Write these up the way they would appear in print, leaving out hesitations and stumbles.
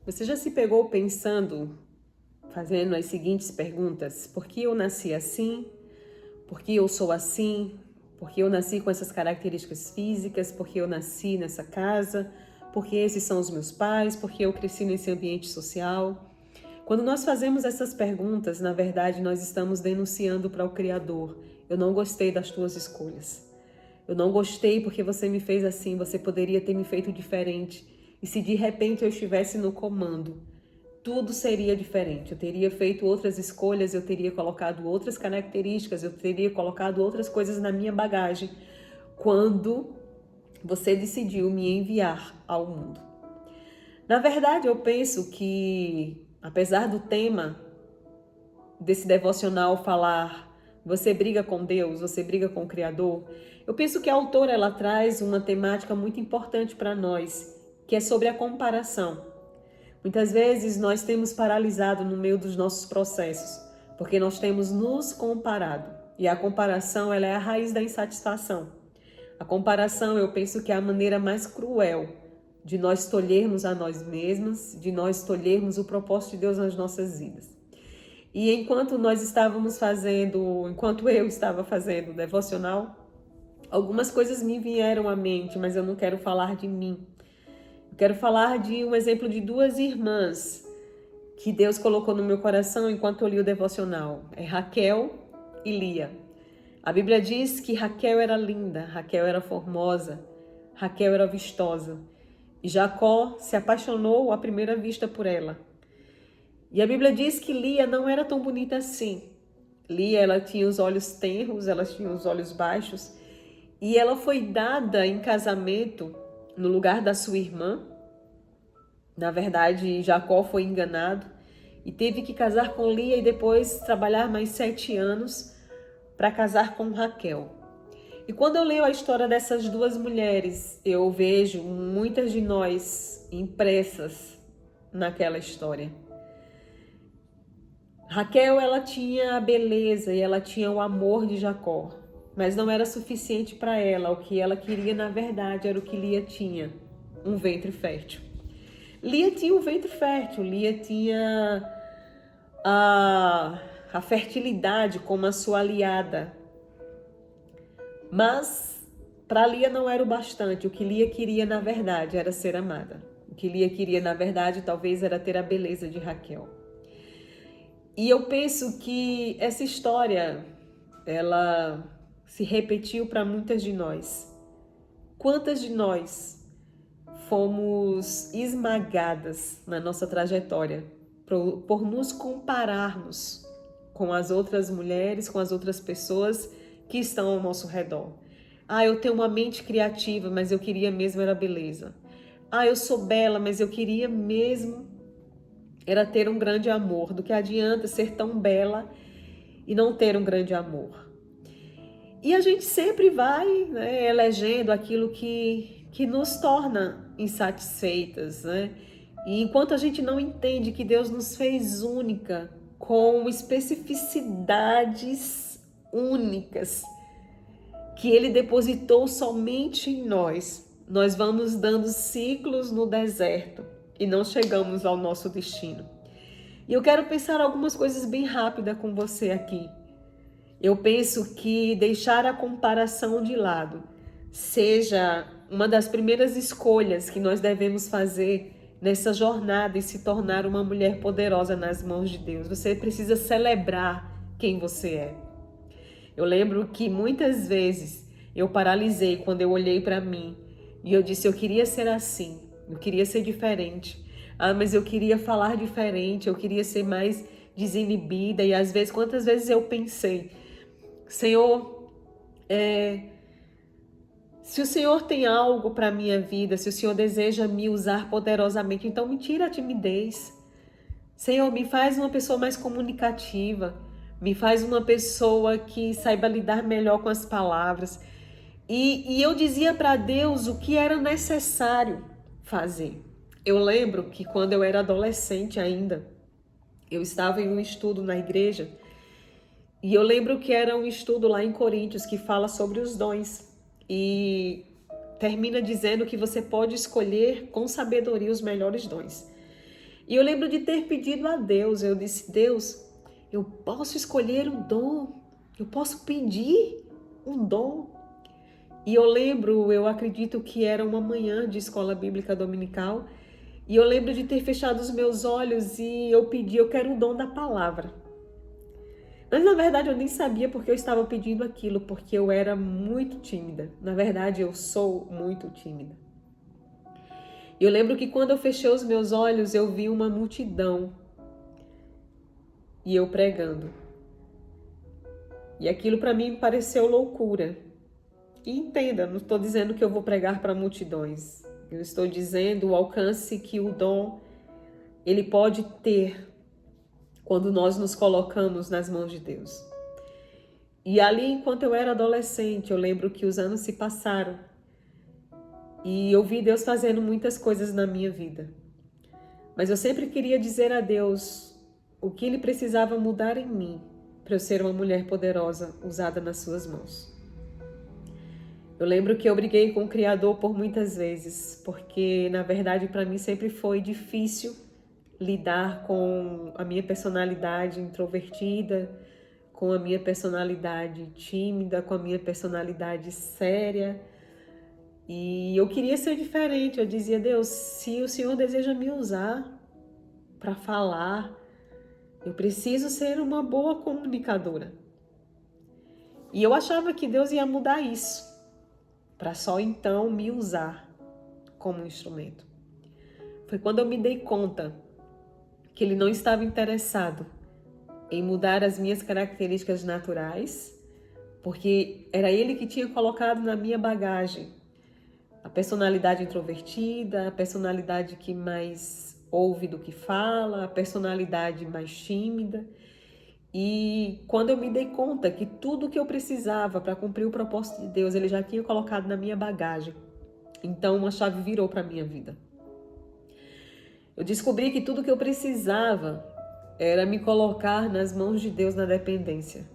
Você já se pegou pensando, fazendo as seguintes perguntas? Por que eu nasci assim? Por que eu sou assim? Por que eu nasci com essas características físicas? Por que eu nasci nessa casa? Por que esses são os meus pais? Por que eu cresci nesse ambiente social? Quando nós fazemos essas perguntas, na verdade, nós estamos denunciando para o Criador. Eu não gostei das tuas escolhas. Eu não gostei porque você me fez assim, você poderia ter me feito diferente. E se de repente eu estivesse no comando, tudo seria diferente. Eu teria feito outras escolhas, eu teria colocado outras características, eu teria colocado outras coisas na minha bagagem quando você decidiu me enviar ao mundo. Na verdade, eu penso que, apesar do tema desse devocional falar você briga com Deus, você briga com o Criador, eu penso que a autora ela traz uma temática muito importante para nós, que é sobre a comparação. Muitas vezes nós temos paralisado no meio dos nossos processos, porque nós temos nos comparado. E a comparação ela é a raiz da insatisfação. A comparação eu penso que é a maneira mais cruel de nós tolhermos a nós mesmos, de nós tolhermos o propósito de Deus nas nossas vidas. E enquanto eu estava fazendo o devocional, algumas coisas me vieram à mente, mas eu não quero falar de mim. Eu quero falar de um exemplo de duas irmãs que Deus colocou no meu coração enquanto eu li o devocional. É Raquel e Lia. A Bíblia diz que Raquel era linda, Raquel era formosa, Raquel era vistosa. E Jacó se apaixonou à primeira vista por ela. E a Bíblia diz que Lia não era tão bonita assim. Lia, ela tinha os olhos tenros, ela tinha os olhos baixos. E ela foi dada em casamento no lugar da sua irmã. Na verdade, Jacó foi enganado e teve que casar com Lia e depois trabalhar mais 7 anos para casar com Raquel. E quando eu leio a história dessas duas mulheres, eu vejo muitas de nós impressas naquela história. Raquel, ela tinha a beleza e ela tinha o amor de Jacó, mas não era suficiente para ela. O que ela queria, na verdade, era o que Lia tinha, um ventre fértil. Lia tinha um ventre fértil, Lia tinha a fertilidade como a sua aliada. Mas para Lia não era o bastante. O que Lia queria, na verdade, era ser amada. O que Lia queria, na verdade, talvez era ter a beleza de Raquel. E eu penso que essa história, ela se repetiu para muitas de nós. Quantas de nós fomos esmagadas na nossa trajetória por nos compararmos com as outras mulheres, com as outras pessoas que estão ao nosso redor. Eu tenho uma mente criativa, mas eu queria mesmo era beleza. Eu sou bela, mas eu queria mesmo era ter um grande amor. Do que adianta ser tão bela e não ter um grande amor? E a gente sempre vai, né, elegendo aquilo que nos torna insatisfeitas, né? E enquanto a gente não entende que Deus nos fez única, com especificidades únicas, que Ele depositou somente em nós, nós vamos dando ciclos no deserto e não chegamos ao nosso destino. E eu quero pensar algumas coisas bem rápidas com você aqui. Eu penso que deixar a comparação de lado seja uma das primeiras escolhas que nós devemos fazer nessa jornada e se tornar uma mulher poderosa nas mãos de Deus. Você precisa celebrar quem você é. Eu lembro que muitas vezes eu paralisei quando eu olhei para mim e eu disse, eu queria ser assim, eu queria ser diferente. Mas eu queria falar diferente, eu queria ser mais desinibida. E às vezes, quantas vezes eu pensei, Senhor, se o Senhor tem algo para a minha vida, se o Senhor deseja me usar poderosamente, então me tira a timidez. Senhor, me faz uma pessoa mais comunicativa, me faz uma pessoa que saiba lidar melhor com as palavras. E eu dizia para Deus o que era necessário fazer. Eu lembro que quando eu era adolescente ainda, eu estava em um estudo na igreja e eu lembro que era um estudo lá em Coríntios que fala sobre os dons e termina dizendo que você pode escolher com sabedoria os melhores dons. E eu lembro de ter pedido a Deus, eu disse, Deus, eu posso escolher um dom, eu posso pedir um dom. E eu lembro, eu acredito que era uma manhã de escola bíblica dominical, e eu lembro de ter fechado os meus olhos e eu pedi, eu quero o dom da palavra. Mas na verdade eu nem sabia porque eu estava pedindo aquilo, porque eu era muito tímida. Na verdade eu sou muito tímida. E eu lembro que quando eu fechei os meus olhos, eu vi uma multidão e eu pregando. E aquilo para mim pareceu loucura. E entenda, não estou dizendo que eu vou pregar para multidões. Eu estou dizendo o alcance que o dom ele pode ter quando nós nos colocamos nas mãos de Deus. E ali, enquanto eu era adolescente, eu lembro que os anos se passaram e eu vi Deus fazendo muitas coisas na minha vida. Mas eu sempre queria dizer a Deus o que Ele precisava mudar em mim para eu ser uma mulher poderosa usada nas suas mãos. Eu lembro que eu briguei com o Criador por muitas vezes, porque na verdade para mim sempre foi difícil lidar com a minha personalidade introvertida, com a minha personalidade tímida, com a minha personalidade séria. E eu queria ser diferente. Eu dizia, Deus, se o Senhor deseja me usar para falar, eu preciso ser uma boa comunicadora. E eu achava que Deus ia mudar isso, para só então me usar como um instrumento. Foi quando eu me dei conta que Ele não estava interessado em mudar as minhas características naturais, porque era Ele que tinha colocado na minha bagagem a personalidade introvertida, a personalidade que mais ouve do que fala, a personalidade mais tímida. E quando eu me dei conta que tudo que eu precisava para cumprir o propósito de Deus, Ele já tinha colocado na minha bagagem, então uma chave virou para a minha vida. Eu descobri que tudo que eu precisava era me colocar nas mãos de Deus na dependência.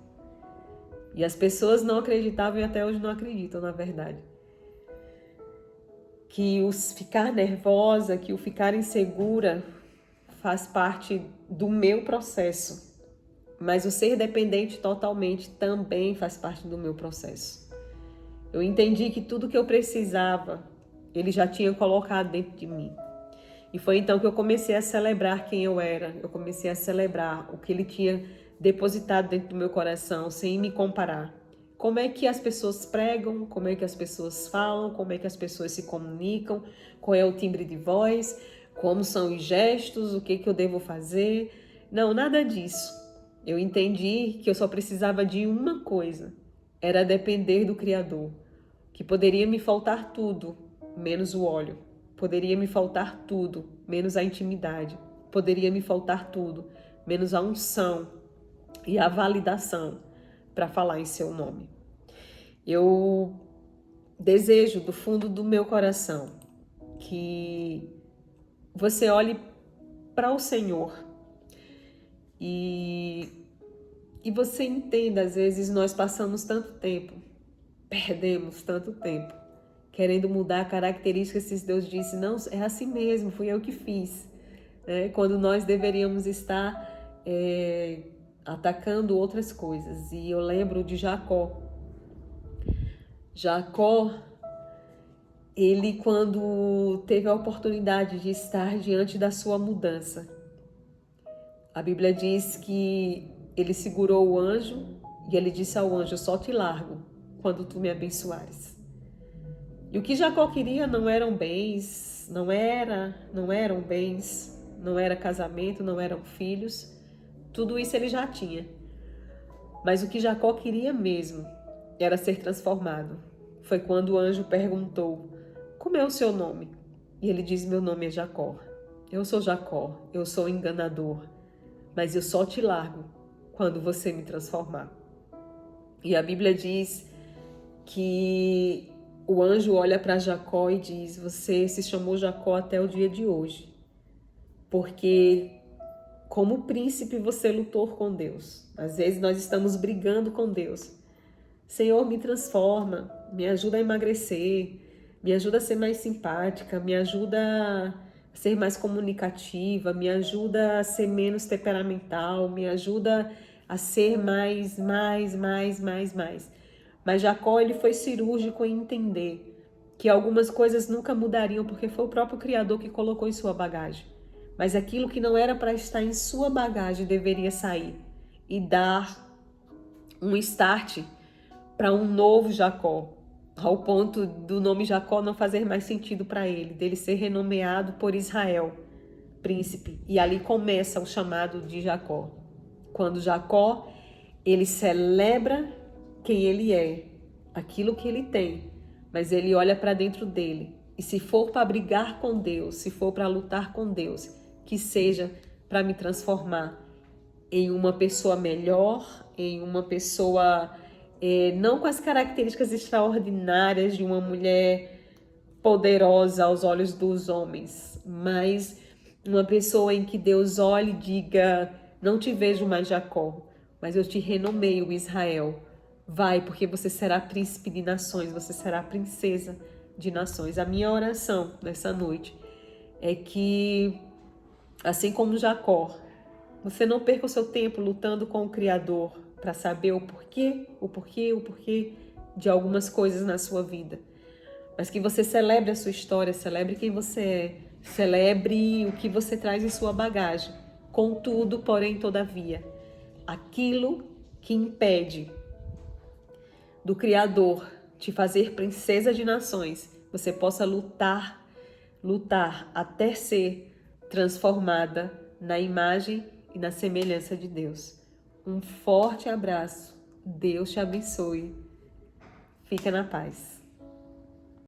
E as pessoas não acreditavam e até hoje não acreditam, na verdade. Que o ficar nervosa, que o ficar insegura faz parte do meu processo. Mas o ser dependente totalmente também faz parte do meu processo. Eu entendi que tudo que eu precisava, Ele já tinha colocado dentro de mim. E foi então que eu comecei a celebrar quem eu era. Eu comecei a celebrar o que Ele tinha depositado dentro do meu coração, sem me comparar. Como é que as pessoas pregam, como é que as pessoas falam, como é que as pessoas se comunicam, qual é o timbre de voz, como são os gestos, o que eu devo fazer. Não, nada disso. Eu entendi que eu só precisava de uma coisa, era depender do Criador, que poderia me faltar tudo, menos o óleo. Poderia me faltar tudo, menos a intimidade. Poderia me faltar tudo, menos a unção e a validação para falar em seu nome. Eu desejo do fundo do meu coração que você olhe para o Senhor e você entenda, às vezes nós passamos tanto tempo, perdemos tanto tempo, querendo mudar características que Deus disse, não, é assim mesmo, fui eu que fiz. Quando nós deveríamos estar atacando outras coisas. E eu lembro de Jacó. Jacó, ele quando teve a oportunidade de estar diante da sua mudança, a Bíblia diz que ele segurou o anjo e ele disse ao anjo, só te largo quando tu me abençoares. E o que Jacó queria não eram bens, não eram bens, não era casamento, não eram filhos, tudo isso ele já tinha. Mas o que Jacó queria mesmo era ser transformado. Foi quando o anjo perguntou, como é o seu nome? E ele diz, meu nome é Jacó. Eu sou Jacó, eu sou enganador, mas eu só te largo quando você me transformar. E a Bíblia diz que o anjo olha para Jacó e diz, você se chamou Jacó até o dia de hoje, porque como príncipe você lutou com Deus. Às vezes nós estamos brigando com Deus. Senhor, me transforma, me ajuda a emagrecer, me ajuda a ser mais simpática, me ajuda a a ser mais comunicativa, me ajuda a ser menos temperamental, me ajuda a ser mais. Mas Jacó, ele foi cirúrgico em entender que algumas coisas nunca mudariam, porque foi o próprio Criador que colocou em sua bagagem. Mas aquilo que não era para estar em sua bagagem deveria sair e dar um start para um novo Jacó, ao ponto do nome Jacó não fazer mais sentido para ele, dele ser renomeado por Israel, príncipe. E ali começa o chamado de Jacó. Quando Jacó, ele celebra quem ele é, aquilo que ele tem, mas ele olha para dentro dele. E se for para brigar com Deus, se for para lutar com Deus, que seja para me transformar em uma pessoa melhor, em uma pessoa não com as características extraordinárias de uma mulher poderosa aos olhos dos homens, mas uma pessoa em que Deus olhe e diga: não te vejo mais Jacó, mas eu te renomeio Israel. Vai, porque você será príncipe de nações, você será princesa de nações. A minha oração nessa noite é que, assim como Jacó, você não perca o seu tempo lutando com o Criador para saber o porquê de algumas coisas na sua vida. Mas que você celebre a sua história, celebre quem você é, celebre o que você traz em sua bagagem. Contudo, porém, todavia, aquilo que impede do Criador te fazer princesa de nações, você possa lutar até ser transformada na imagem e na semelhança de Deus. Um forte abraço. Deus te abençoe. Fica na paz.